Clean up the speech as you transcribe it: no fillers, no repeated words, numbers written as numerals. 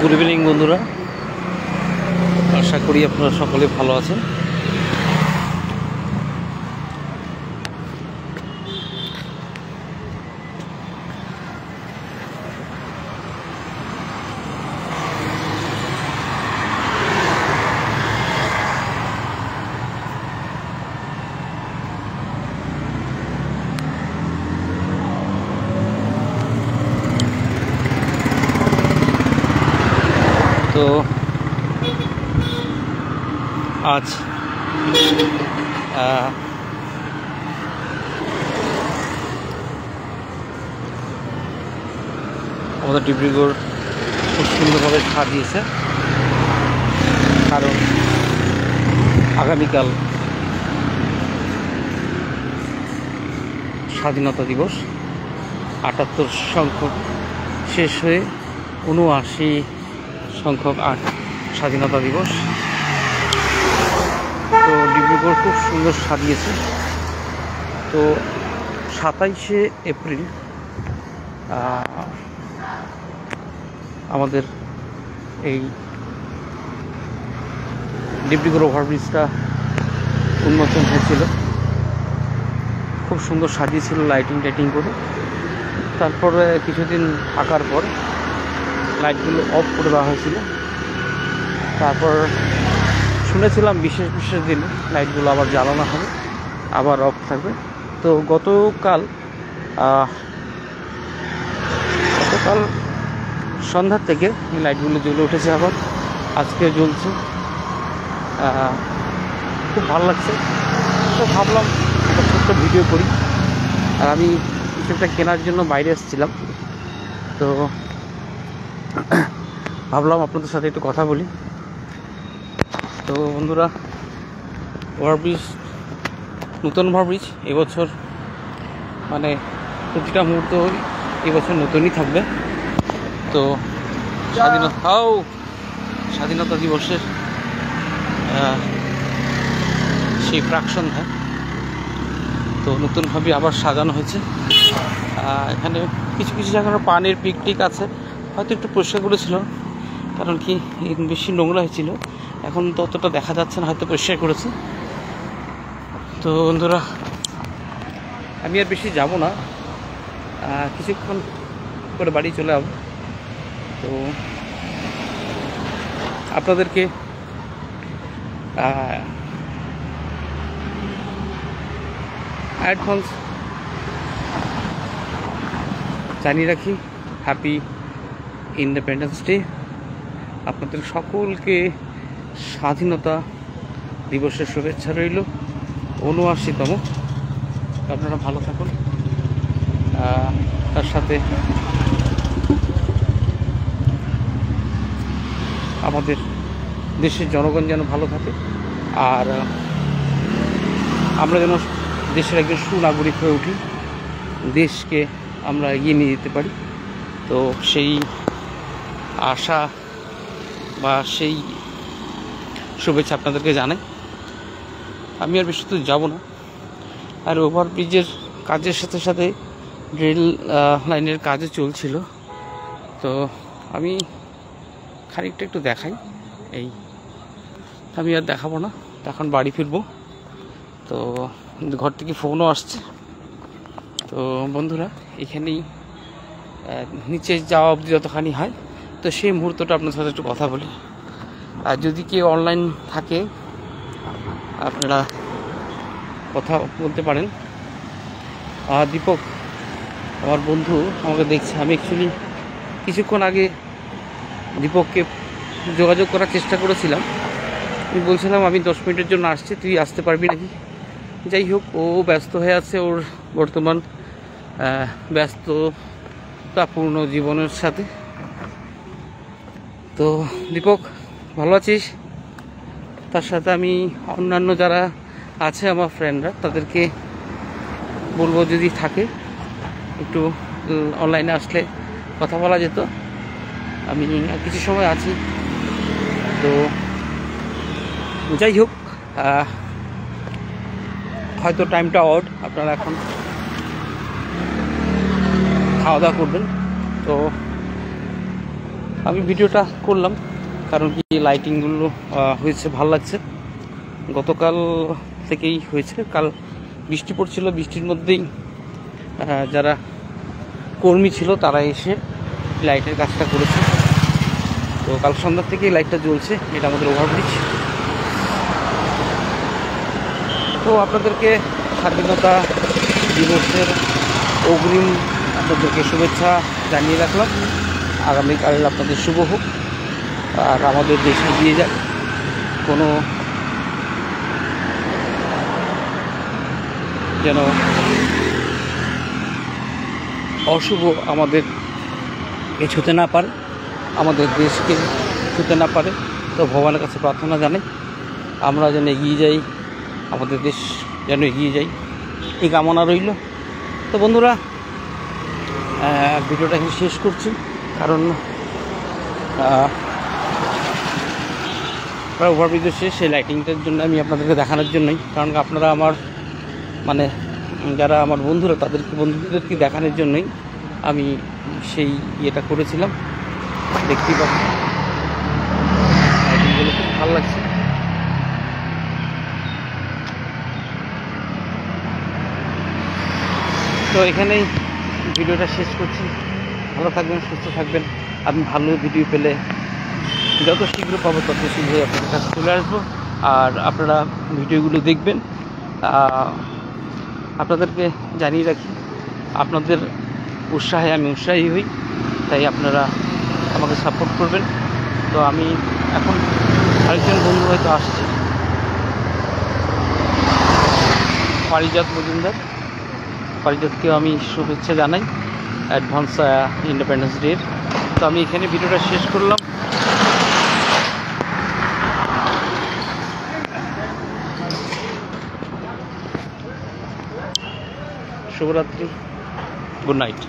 Good evening বন্ধুরা, আশা করি আপনারা সকলে ভালো আছেন। তো আজ আমাদের ডিব্রুগড় খুব সুন্দরভাবে সাজিয়েছে, কারণ আগামীকাল স্বাধীনতা দিবস ৭৮ সংখ্যক শেষ হয়ে ৭৯ সংখ্যক স্বাধীনতা দিবস। তো ডিব্রুগড় খুব সুন্দর সাজিয়েছে। তো ২৭শে এপ্রিল আমাদের এই ডিব্রুগড় ওভারব্রিজটা উন্মোচন হয়েছিল, খুব সুন্দর সাজিয়েছিল লাইটিং টাইটিং করে। তারপরে কিছুদিন থাকার পর লাইটগুলো অফ করে দেওয়া হয়েছিল। তারপর শুনেছিলাম বিশেষ বিশেষ দিনে লাইটগুলো আবার জ্বালানো হবে, আবার অফ থাকবে। তো গতকাল সন্ধ্যার থেকে এই লাইটগুলো জ্বলে উঠেছে, আবার আজকে জ্বলছে। খুব ভালো লাগছে। তো ভাবলাম একটা ছোট্ট ভিডিও করি। আর আমি কিছু একটা কেনার জন্য বাইরে এসেছিলাম, তো ভাবলাম আপনাদের সাথে একটু কথা বলি। তো বন্ধুরা, ওভারব্রিজ, নতুন ওভারব্রিজ এবছর মানে প্রতিটা মুহূর্ত এবছর নতুনই থাকবে। তো স্বাধীনতা দিবসের সেই প্রাক সন্ধ্যায় তো নতুনভাবে আবার সাজানো হয়েছে। এখানে কিছু কিছু জায়গায় পানির পিকটিক আছে, হয়তো একটু পরিষ্কার করেছিল, কারণ কি বেশি নোংরা হয়েছিল। এখন ততটা দেখা যাচ্ছে না, হয়তো পরিষ্কার করেছে। তো বন্ধুরা, আমি আর বেশি যাব না, কিছুক্ষণ করে বাড়ি চলে যাব। তো আপনাদেরকে অ্যাডভান্স জানিয়ে রাখি, হ্যাপি ইন্ডিপেন্ডেন্স ডে। আপনাদের সকলকে স্বাধীনতা দিবসের শুভেচ্ছা রইল, ৭৯তম। আপনারা ভালো থাকুন, তার সাথে আমাদের দেশের জনগণ যেন ভালো থাকে, আর আমরা যেন দেশের একজন সুনাগরিক হয়ে উঠি, দেশকে আমরা এগিয়ে নিয়ে যেতে পারি। তো সেই আশা বা সেই শুভেচ্ছা আপনাদেরকে জানাই। আমি আর বেশি দূর যাব না। আর ওভারব্রিজের কাজের সাথে সাথে রেল লাইনের কাজও চলছিল, তো আমি খানিকটা একটু দেখাই। এই আমি আর দেখাবো না, এখন বাড়ি ফিরবো। তো ঘর থেকে ফোনও আসছে। তো বন্ধুরা, এখানেই নিচে যাওয়া অবধি যতখানি হয়, তো সেই মুহূর্তটা আপনার সাথে একটু কথা বলি। আর যদি কেউ অনলাইন থাকে, আপনারা কথা বলতে পারেন। দীপক আমার বন্ধু আমাকে দেখছে। আমি অ্যাকচুয়ালি কিছুক্ষণ আগে দীপককে যোগাযোগ করার চেষ্টা করেছিলাম। আমি বলছিলাম আমি 10 মিনিটের জন্য আসছি, তুই আসতে পারবি নাকি। যাই হোক, ও ব্যস্ত হয়ে আছে ওর বর্তমান ব্যস্ততাপূর্ণ জীবনের সাথে। তো দীপক, ভালো আছিস? তার সাথে আমি অন্যান্য যারা আছে আমার ফ্রেন্ডরা, তাদেরকে বলবো যদি থাকে একটু অনলাইনে আসলে কথা বলা যেত। আমি কিছু সময় আছি। তো যাই হোক, হয়তো টাইমটা অড, আপনারা এখন খাওয়া দাওয়া করবেন। তো আমি ভিডিওটা করলাম কারণ কি লাইটিংগুলো হয়েছে, ভালো লাগছে। গতকাল থেকেই হয়েছে, কাল বৃষ্টি পড়ছিল, বৃষ্টির মধ্যেই যারা কর্মী ছিল তারা এসে লাইটের কাজটা করেছে। তো কাল সন্ধ্যা থেকেই লাইটটা জ্বলছে, এটা আমাদের ওভারব্রিজ। তো আপনাদেরকে স্বাধীনতা দিবসের অগ্রিম আপনাদেরকে শুভেচ্ছা জানিয়ে রাখলাম। আগামীকাল আপনাদের শুভ হোক, আর আমাদের দেশ এগিয়ে যাক, কোনো যেন অশুভ আমাদের ছুঁতে না পারে, আমাদের দেশকে ছুঁতে না পারে। তো ভগবানের কাছে প্রার্থনা জানাই আমরা যেন এগিয়ে যাই, আমাদের দেশ যেন এগিয়ে যাই, এই কামনা রইল। তো বন্ধুরা, ভিডিওটা এখানে শেষ করছি, কারণ প্রায় ওভারব্রিজও শেষ। সেই লাইটিংটার জন্য আমি আপনাদেরকে দেখানোর জন্যই, কারণ আপনারা আমার মানে যারা আমার বন্ধুরা বন্ধুদেরকে দেখানোর জন্যই আমি সেই ইয়েটা করেছিলাম। দেখতেই পাচ্ছি লাইটিংগুলো খুব ভালো লাগছে। তো এখানেই ভিডিওটা শেষ করছি। ভালো থাকবেন, সুস্থ থাকবেন। আমি ভালো ভিডিও পেলে যত শীঘ্র পাবো তত শীঘ্রই আপনাদের কাছে চলে আসবো, আর আপনারা ভিডিওগুলো দেখবেন। আপনাদেরকে জানিয়ে রাখি, আপনাদের উৎসাহে আমি উৎসাহী হই, তাই আপনারা আমাকে সাপোর্ট করবেন। তো আমি এখন আরেকজন বন্ধু হয়তো আসছে, পারিজাত মজুমদার। পারিজাতকেও আমি শুভেচ্ছা জানাই অ্যাডভান্স ইন্ডিপেন্ডেন্স ডের। তো আমি এখানে ভিডিওটা শেষ করলাম। শুভরাত্রি, গুড নাইট।